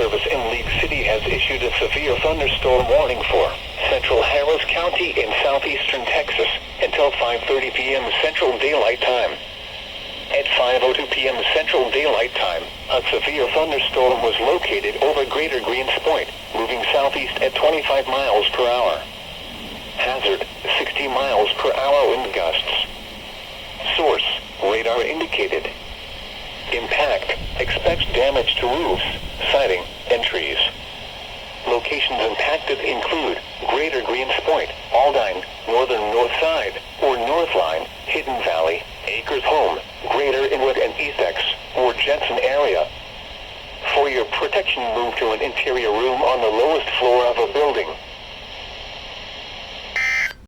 Service in League City has issued a severe thunderstorm warning for central Harris County in southeastern Texas until 5:30 p.m. Central Daylight Time. At 5:02 p.m. Central Daylight Time, a severe thunderstorm was located over Greater Greens Point, moving southeast at 25 miles per hour. Hazard, 60 miles per hour wind gusts. Source, radar indicated. Impact, expects damage to roofs, siding, and trees. Locations impacted include Greater Greens Point, Aldine, Northern North Side, or North Line, Hidden Valley, Acres Home, Greater Inwood and Essex, or Jensen area. For your protection, move to an interior room on the lowest